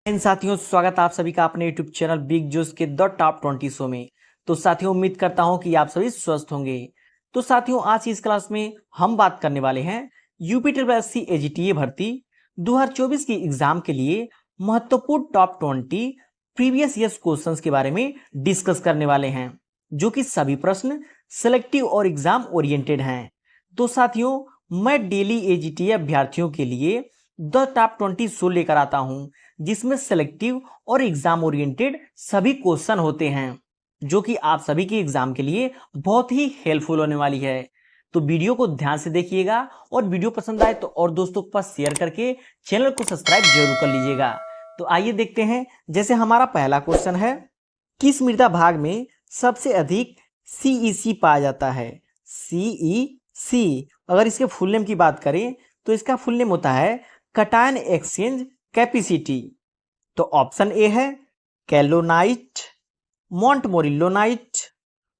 इन साथियों, स्वागत आप सभी का अपने यूट्यूब चैनल बिग जोस के द टॉप 20 शो में। तो साथियों, उम्मीद करता हूं कि आप सभी स्वस्थ होंगे। तो साथियों, आज की इस क्लास में हम बात करने वाले हैं यूपी ट्रिपल एससी एजीटीए भर्ती 2024 की एग्जाम के लिए महत्वपूर्ण टॉप 20 प्रीवियस ईयर्स क्वेश्चंस के बारे में डिस्कस करने वाले हैं, जो कि सभी प्रश्न सिलेक्टिव और एग्जाम ओरिएंटेड हैं। तो साथियों, मैं डेली एजीटीए अभ्यर्थियों के लिए द टॉप 20 शो लेकर आता हूं, जिसमें सिलेक्टिव और एग्जाम ओरिएंटेड सभी क्वेश्चन होते हैं, जो कि आप सभी के एग्जाम के लिए बहुत ही हेल्पफुल होने वाली है। तो वीडियो को ध्यान से देखिएगा और वीडियो पसंद आए तो और दोस्तों के पास शेयर करके चैनल को सब्सक्राइब जरूर कर लीजिएगा। तो आइए देखते हैं। जैसे हमारा पहला क्वेश्चन है, किस मृदा भाग में सबसे अधिक सीईसी पाया जाता है? सीईसी, अगर इसके फुल नेम की बात करें तो इसका फुल नेम होता है कटायन एक्सचेंज कैपेसिटी। तो ऑप्शन ए है कैलोनाइट, मोंटमोरिलोनाइट,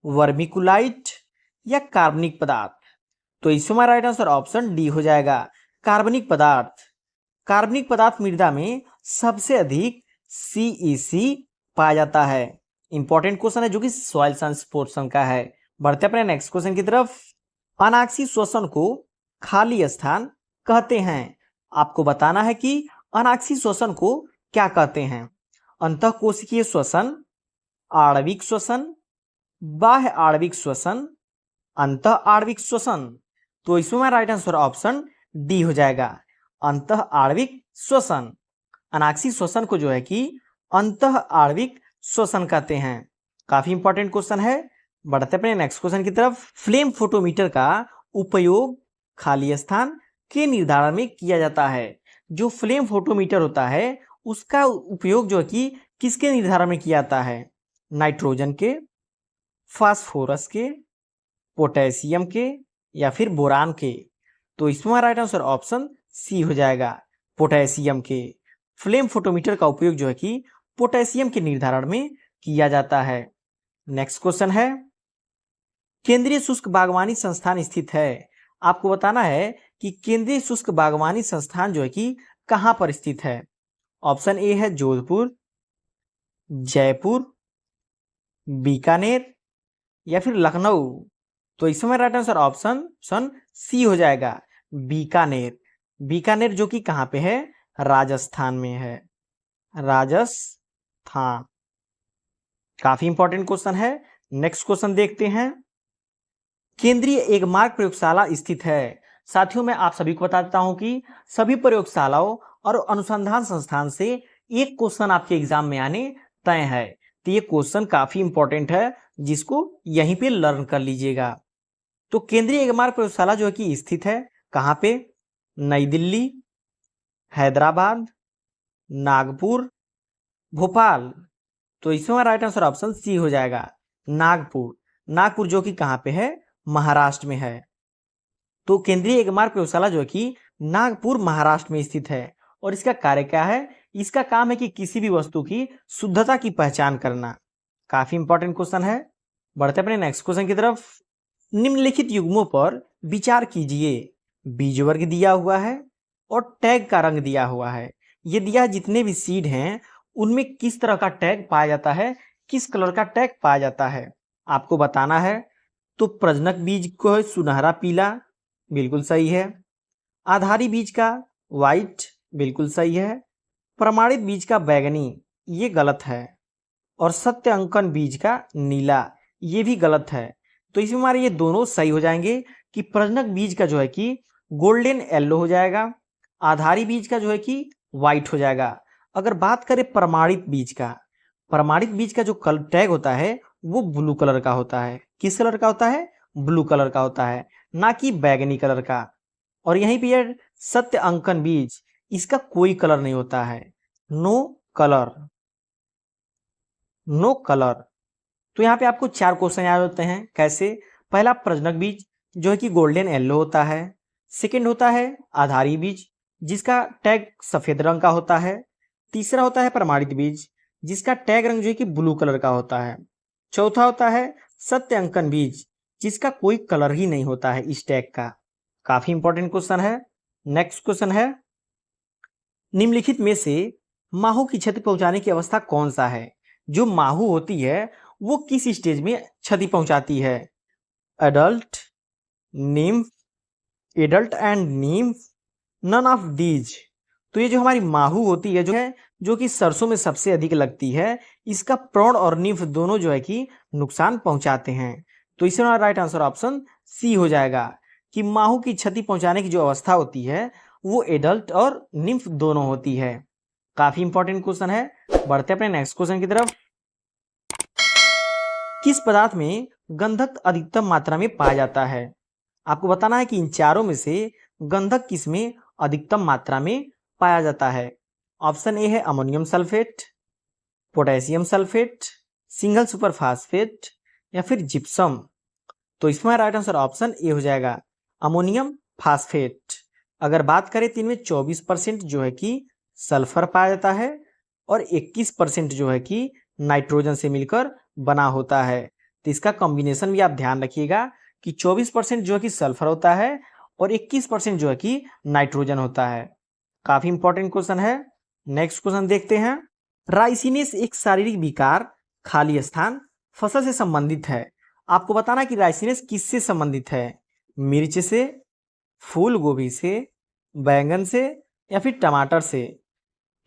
वर्मिकुलाइट या कार्बनिक पदार्थ। तो इसमें राइट आंसर ऑप्शन डी हो जाएगा, कार्बनिक पदार्थ। कार्बनिक पदार्थ मृदा में सबसे अधिक सीईसी पाया जाता है। इंपॉर्टेंट क्वेश्चन है, जो कि सॉइल साइंस पोर्शन का है। बढ़ते अपने नेक्स्ट क्वेश्चन की तरफ। अनाक्षी श्वसन को खाली स्थान कहते हैं। आपको बताना है कि अनाक्षी श्वसन को क्या कहते हैं। अंतःकोशिकीय श्वसन, आणविक श्वसन, बाह्य आणविक श्वसन, अंतः आणविक श्वसन। तो इसमें राइट आंसर ऑप्शन डी हो जाएगा, अंतः आणविक श्वसन। अनाक्षी श्वसन को जो है कि अंतः आणविक श्वसन कहते हैं। काफी इंपॉर्टेंट क्वेश्चन है। बढ़ते अपने नेक्स्ट क्वेश्चन की तरफ। फ्लेम फोटोमीटर का उपयोग खाली स्थान के निर्धारण में किया जाता है। जो फ्लेम फोटोमीटर होता है उसका उपयोग जो है कि किसके निर्धारण में किया जाता है? नाइट्रोजन के, फास्फोरस के, पोटेशियम के या फिर बोरान के। तो इसमें राइट आंसर ऑप्शन सी हो जाएगा, पोटेशियम के। फ्लेम फोटोमीटर का उपयोग जो है कि पोटेशियम के निर्धारण में किया जाता है। नेक्स्ट क्वेश्चन है, केंद्रीय शुष्क बागवानी संस्थान स्थित है। आपको बताना है कि केंद्रीय शुष्क बागवानी संस्थान जो है कि कहां पर स्थित है। ऑप्शन ए है जोधपुर, जयपुर, बीकानेर या फिर लखनऊ। तो इसमें राइट आंसर ऑप्शन सी हो जाएगा, बीकानेर। बीकानेर जो कि कहां पे है? राजस्थान में है, राजस्थान। काफी इंपॉर्टेंट क्वेश्चन है। नेक्स्ट क्वेश्चन देखते हैं। केंद्रीय एकमार्ग प्रयोगशाला स्थित है। साथियों, मैं आप सभी को बता देता हूं कि सभी प्रयोगशालाओं और अनुसंधान संस्थान से एक क्वेश्चन आपके एग्जाम में आने तय है। तो ये क्वेश्चन काफी इंपॉर्टेंट है, जिसको यहीं पे लर्न कर लीजिएगा। तो केंद्रीय एकमार्ग प्रयोगशाला जो है कि स्थित है कहां पे? नई दिल्ली, हैदराबाद, नागपुर, भोपाल। तो इसमें राइट आंसर ऑप्शन सी हो जाएगा, नागपुर। नागपुर जो कि कहां पे है? महाराष्ट्र में है। तो केंद्रीय एकमार्ग प्रयोगशाला जो है कि नागपुर महाराष्ट्र में स्थित है। और इसका कार्य क्या है? इसका काम है कि किसी भी वस्तु की शुद्धता की पहचान करना। काफी इंपॉर्टेंट क्वेश्चन है। बढ़ते अपने नेक्स्ट क्वेश्चन की तरफ। निम्नलिखित युग्मों पर विचार कीजिए। बीज वर्ग दिया हुआ है और टैग का रंग दिया हुआ है। ये दिया जितने भी सीड हैं उनमें किस तरह का टैग पाया जाता है, किस कलर का टैग पाया जाता है, आपको बताना है। तो प्रजनक बीज को है सुनहरा पीला, बिल्कुल सही है। आधारी बीज का व्हाइट, बिल्कुल सही है। प्रमाणित बीज का बैगनी, ये गलत है। और सत्य अंकन बीज का नीला, ये भी गलत है। तो इसमें हमारे ये दोनों सही हो जाएंगे कि प्रजनक बीज का जो है कि गोल्डन येलो हो जाएगा, आधारी बीज का जो है कि व्हाइट हो जाएगा। अगर बात करें प्रमाणित बीज का, प्रमाणित बीज का जो कलर टैग होता है वो ब्लू कलर का होता है। किस कलर का होता है? ब्लू कलर का होता है, ना कि बैगनी कलर का। और यहीं पे सत्य अंकन बीज, इसका कोई कलर नहीं होता है, नो कलर, नो कलर। तो यहाँ पे आपको 4 क्वेश्चन याद होते हैं। कैसे? पहला, प्रजनक बीज जो है कि गोल्डन येलो होता है। सेकंड होता है आधारी बीज, जिसका टैग सफेद रंग का होता है। तीसरा होता है प्रमाणित बीज, जिसका टैग रंग जो है कि ब्लू कलर का होता है। चौथा होता है सत्य अंकन बीज, जिसका कोई कलर ही नहीं होता है इस टैग का। काफी इंपॉर्टेंट क्वेश्चन है। नेक्स्ट क्वेश्चन है, निम्नलिखित में से माहू की क्षति पहुंचाने की अवस्था कौन सा है? जो माहू होती है वो किस स्टेज में क्षति पहुंचाती है? Adult, nymph, adult and nymph, none of these. तो ये जो हमारी माहू होती है जो कि सरसों में सबसे अधिक लगती है, इसका प्रौढ़ और निम्फ दोनों जो है कि नुकसान पहुंचाते हैं। तो इसमें हमारा राइट आंसर ऑप्शन सी हो जाएगा कि माहू की क्षति पहुंचाने की जो अवस्था होती है वो एडल्ट और निम्फ दोनों होती है। काफी इंपॉर्टेंट क्वेश्चन है। बढ़ते अपने नेक्स्ट क्वेश्चन की तरफ। किस पदार्थ में गंधक अधिकतम मात्रा में पाया जाता है? आपको बताना है कि इन चारों में से गंधक किस में अधिकतम मात्रा में पाया जाता है? ऑप्शन ए है ammonium sulphate, potassium sulphate, single super phosphate या फिर जिप्सम। तो इसमें राइट आंसर ऑप्शन ए हो जाएगा, अमोनियम फास्फेट। अगर बात करें तो इनमें 24% जो है कि सल्फर पाया जाता है और 21% जो है कि नाइट्रोजन से मिलकर बना होता है। तो इसका कॉम्बिनेशन भी आप ध्यान रखिएगा कि 24% जो है कि सल्फर होता है और 21% जो है कि नाइट्रोजन होता है। काफी इंपॉर्टेंट क्वेश्चन है। नेक्स्ट क्वेश्चन देखते हैं। राइसिनेस एक शारीरिक विकार, खाली स्थान, फसल से संबंधित है। आपको बताना कि राइसिनेस किससे संबंधित है? मिर्च से, फूल गोभी से, बैंगन से या फिर टमाटर से।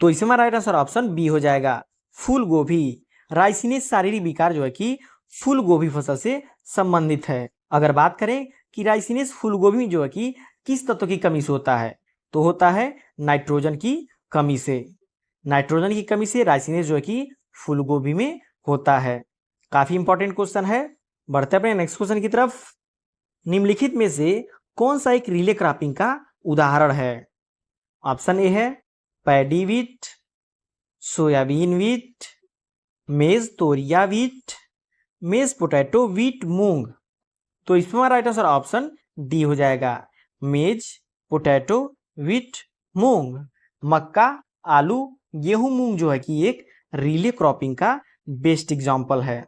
तो इसमें राइट आंसर ऑप्शन बी हो जाएगा, फूल गोभी। राइसिनेस शारीरिक विकार जो है कि फूल गोभी फसल से संबंधित है। अगर बात करें कि राइसिनेस फूल गोभी में जो है कि किस तत्व की कमी से होता है, तो होता है नाइट्रोजन की कमी से। नाइट्रोजन की कमी से राइसिनेस जो है कि फूल गोभी में होता है। काफी इंपॉर्टेंट क्वेश्चन है। बढ़ते अपने नेक्स्ट क्वेश्चन की तरफ। निम्नलिखित में से कौन सा एक रिले क्रॉपिंग का उदाहरण है? ऑप्शन ए है पैडी वीट, सोयाबीन वीट, मेज तोरिया वीट, मेज पोटैटो वीट मूंग। तो इसमें राइट आंसर ऑप्शन डी हो जाएगा, मेज पोटैटो वीट मूंग। मक्का, आलू, गेहूं, मूंग जो है कि एक रिले क्रॉपिंग का बेस्ट एग्जांपल है।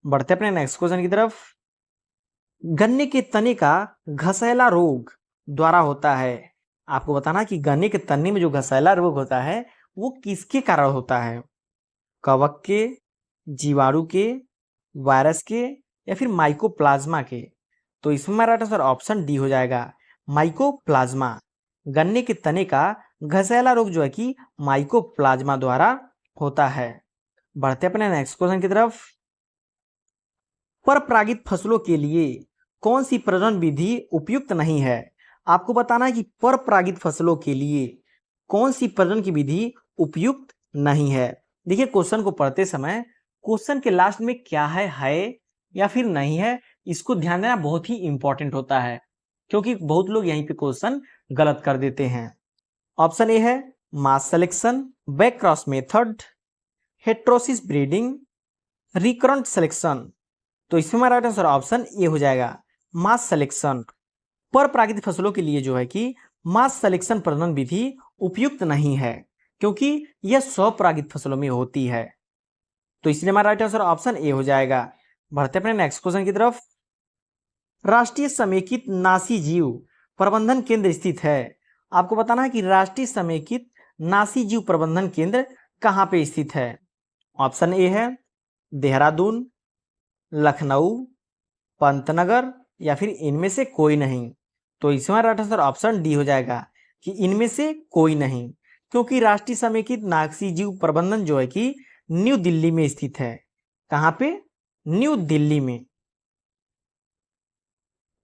बढ़ते अपने नेक्स्ट क्वेश्चन की तरफ। गन्ने के तने का घसैला रोग द्वारा होता है। आपको बताना कि गन्ने के तने में जो घसैला रोग होता है वो किसके कारण होता है? कवक के, जीवाणु के, वायरस के या फिर माइकोप्लाज्मा के। तो इसमें राइट आंसर ऑप्शन डी हो जाएगा, माइकोप्लाज्मा। गन्ने के तने का घसैला रोग जो है कि माइकोप्लाज्मा द्वारा होता है। बढ़ते अपने नेक्स्ट क्वेश्चन की तरफ। परपरागित फसलों के लिए कौन सी प्रजनन विधि उपयुक्त नहीं है? आपको बताना है कि परपरागित फसलों के लिए कौन सी प्रजनन की विधि उपयुक्त नहीं है। देखिए क्वेश्चन को पढ़ते समय क्वेश्चन के लास्ट में क्या है या फिर नहीं है, इसको ध्यान देना बहुत ही इंपॉर्टेंट होता है, क्योंकि बहुत लोग यहीं पे क्वेश्चन गलत कर देते हैं। ऑप्शन ए है mass selection, back cross method, heterosis breeding, recurrent selection. तो इसमें राइट आंसर ऑप्शन ए हो जाएगा, मास सिलेक्शन। परपरागित फसलों के लिए जो है कि मास सिलेक्शन प्रजनन विधि उपयुक्त नहीं है, क्योंकि यह स्वपरागित फसलों में होती है। तो इसलिए हमारा राइट आंसर ऑप्शन ए हो जाएगा। बढ़ते अपने नेक्स्ट क्वेश्चन की तरफ। राष्ट्रीय समेकित नासी जीव प्रबंधन केंद्र स्थित है। आपको बताना है कि राष्ट्रीय समेकित नासी जीव प्रबंधन केंद्र कहाँ पे स्थित है? ऑप्शन ए है देहरादून, लखनऊ, पंतनगर या फिर इनमें से कोई नहीं। तो इसमें राइट आंसर ऑप्शन डी हो जाएगा कि इनमें से कोई नहीं, क्योंकि राष्ट्रीय समेकित नासी जीव प्रबंधन जो है कि न्यू दिल्ली में स्थित है। कहाँ पे? न्यू दिल्ली में।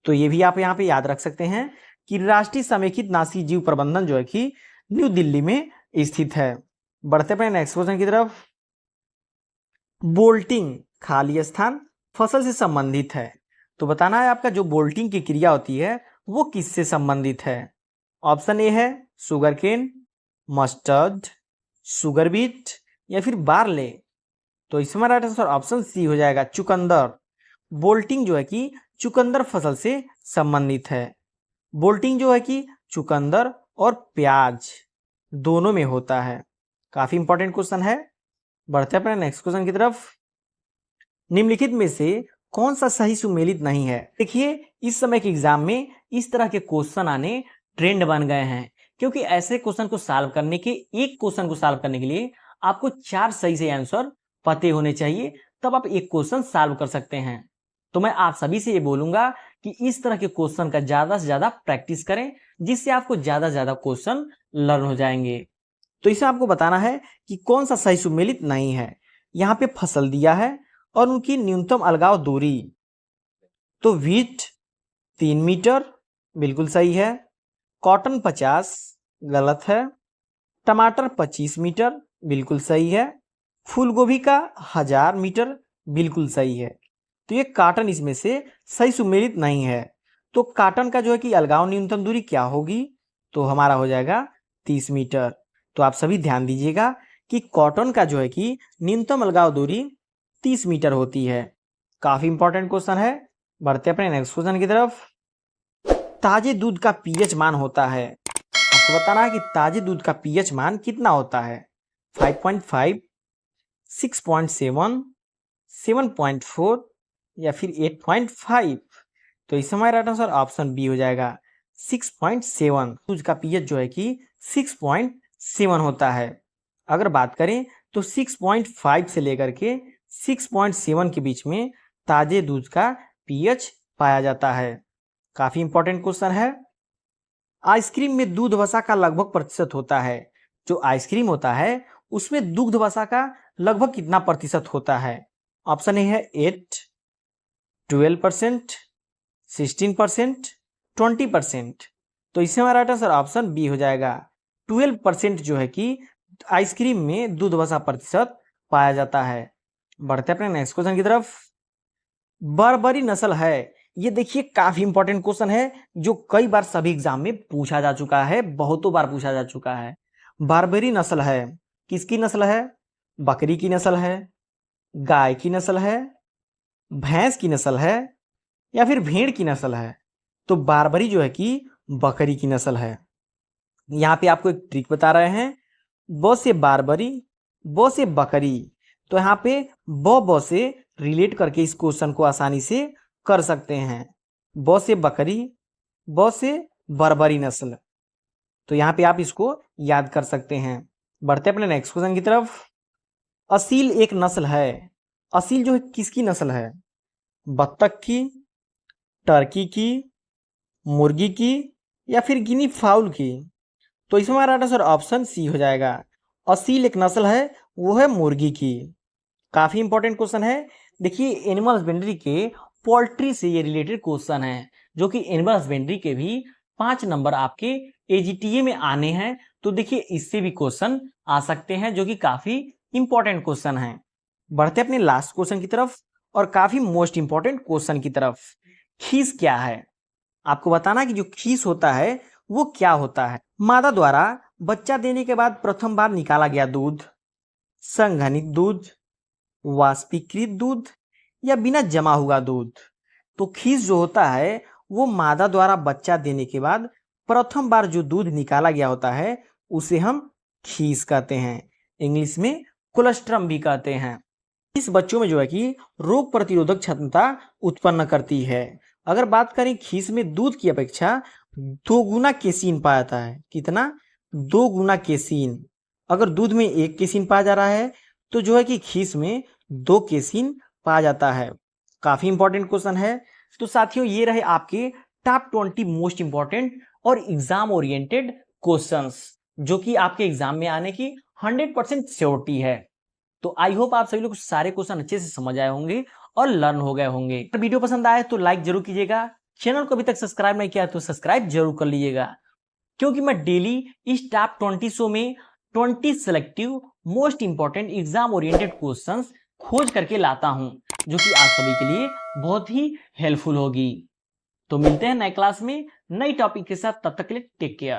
तो ये भी आप यहाँ पे याद रख सकते हैं कि राष्ट्रीय समेकित नासी जीव प्रबंधन जो है कि न्यू दिल्ली में स्थित है। बढ़ते अपने नेक्स्ट क्वेश्चन की तरफ। बोल्टिंग खाली स्थान, फसल से संबंधित है। तो बताना है आपका जो बोल्टिंग की क्रिया होती है वो किससे संबंधित है? ऑप्शन ए है sugar cane, mustard, sugar beet या फिर बार्ले। तो इसमें राइट आंसर ऑप्शन सी हो जाएगा, चुकंदर। बोल्टिंग जो है कि चुकंदर फसल से संबंधित है। बोल्टिंग जो है कि चुकंदर और प्याज दोनों में होता है। काफी इंपॉर्टेंट क्वेश्चन है। बढ़ते अपने नेक्स्ट क्वेश्चन की तरफ। निम्नलिखित में से कौन सा सही सुमेलित नहीं है? देखिए इस समय के एग्जाम में इस तरह के क्वेश्चन आने ट्रेंड बन गए हैं क्योंकि ऐसे क्वेश्चन को सॉल्व करने के एक क्वेश्चन को सॉल्व करने के लिए आपको 4 सही से आंसर पते होने चाहिए, तब आप एक क्वेश्चन सॉल्व कर सकते हैं। तो मैं आप सभी से ये बोलूंगा कि इस तरह के क्वेश्चन का ज्यादा से ज्यादा प्रैक्टिस करें, जिससे आपको ज्यादा से ज्यादा क्वेश्चन लर्न हो जाएंगे। तो इसे आपको बताना है कि कौन सा सही सुमेलित नहीं है। यहाँ पे फसल दिया है और उनकी न्यूनतम अलगाव दूरी, तो वीट 3 मीटर बिल्कुल सही है। कॉटन 50 गलत है। टमाटर 25 मीटर बिल्कुल सही है। फूलगोभी का 1000 मीटर बिल्कुल सही है। तो ये कॉटन इसमें से सही सुमेलित नहीं है। तो कॉटन का जो है कि अलगाव न्यूनतम दूरी क्या होगी, तो हमारा हो जाएगा 30 मीटर। तो आप सभी ध्यान दीजिएगा कि कॉटन का जो है कि न्यूनतम अलगाव दूरी 30 मीटर होती है। काफी इंपॉर्टेंट क्वेश्चन है। बढ़ते अपने नेक्स्ट क्वेश्चन की तरफ। ताजे दूध का पीएच मान होता है, आपको बताना है कि ताजे दूध का पीएच मान कितना होता है। 5.5, 6.7, 7.4 या फिर 8.5। तो इस समय राइट आंसर ऑप्शन बी हो जाएगा 6.7। दूध का पीएच जो है कि 6.7 होता है। अगर बात करें तो 6.5 से लेकर के 6.7 के बीच में ताजे दूध का पीएच पाया जाता है। काफी इंपॉर्टेंट क्वेश्चन है। आइसक्रीम में दूध वसा का लगभग प्रतिशत होता है। जो आइसक्रीम होता है उसमें दुग्ध वसा का लगभग कितना प्रतिशत होता है। ऑप्शन ए है 8, 12%, 16%, 20%। तो इससे हमारा राइट आंसर ऑप्शन बी हो जाएगा 12% जो है कि आइसक्रीम में दूध वसा प्रतिशत पाया जाता है। बढ़ते अपने नेक्स्ट क्वेश्चन की तरफ। बर्बरी नस्ल है, ये देखिए काफी इंपॉर्टेंट क्वेश्चन है जो कई बार सभी एग्जाम में पूछा जा चुका है, बहुतों बार पूछा जा चुका है। बारबरी नस्ल है, किसकी नस्ल है? बकरी की नस्ल है, गाय की नस्ल है, भैंस की नस्ल है या फिर भेड़ की नस्ल है। तो बारबरी जो है कि बकरी की नस्ल है। यहाँ पे आपको एक ट्रिक बता रहे हैं, ब से बारबरी, ब से बकरी। तो यहाँ पे ब से रिलेट करके इस क्वेश्चन को आसानी से कर सकते हैं। ब से बकरी, ब से बर्बरी नस्ल। तो यहाँ पे आप इसको याद कर सकते हैं। बढ़ते अपने नेक्स्ट क्वेश्चन की तरफ। असील एक नस्ल है, असील जो है किसकी नस्ल है? बत्तख की, टर्की की, मुर्गी की या फिर गिनी फाउल की। तो इसमें हमारा आंसर ऑप्शन सी हो जाएगा। असील एक नस्ल है, वो है मुर्गी की। काफी इंपॉर्टेंट क्वेश्चन है। देखिए एनिमल हस्बेंड्री के पोल्ट्री से ये रिलेटेड क्वेश्चन है, जो कि एनिमल हस्बेंड्री के भी 5 नंबर आपके एजीटीए में आने हैं। तो देखिए इससे भी क्वेश्चन आ सकते हैं, जो कि काफी इंपॉर्टेंट क्वेश्चन है। बढ़ते अपने लास्ट क्वेश्चन की तरफ और काफी मोस्ट इंपॉर्टेंट क्वेश्चन की तरफ। खीस क्या है? आपको बताना कि जो खीस होता है वो क्या होता है। मादा द्वारा बच्चा देने के बाद प्रथम बार निकाला गया दूध, संघनित दूध, वाष्पीकृत दूध या बिना जमा हुआ दूध। तो खीस जो होता है वो मादा द्वारा बच्चा देने के बाद प्रथम बार जो दूध निकाला गया होता है उसे हम खीस कहते हैं। इंग्लिश में कोलेस्ट्रम भी कहते हैं। इस बच्चों में जो है कि रोग प्रतिरोधक क्षमता उत्पन्न करती है। अगर बात करें खीस में दूध की अपेक्षा 2 गुना केसीन पाया जाता है। कितना? 2 गुना केसीन। अगर दूध में 1 केसीन पाया जा रहा है तो जो है कि खीस में 2 केसीन पाया जाता है। काफी इंपॉर्टेंट क्वेश्चन है। तो साथियों ये रहे आपके टॉप 20 मोस्ट इंपॉर्टेंट और एग्जाम ओरिएंटेड क्वेश्चंस, जो कि आपके एग्जाम में आने की 100% श्योरिटी है। तो आई होप आप सभी लोग सारे क्वेश्चन अच्छे से समझ आए होंगे और लर्न हो गए होंगे। अगर वीडियो पसंद आए तो लाइक जरूर कीजिएगा। चैनल को अभी तक सब्सक्राइब नहीं किया तो सब्सक्राइब जरूर कर लीजिएगा, क्योंकि मैं डेली इस टॉप 20 शो में 20 selective most important exam oriented questions खोज करके लाता हूं, जो कि आप सभी के लिए बहुत ही हेल्पफुल होगी। तो मिलते हैं नए क्लास में नई टॉपिक के साथ। तब तक के लिए टेक केयर।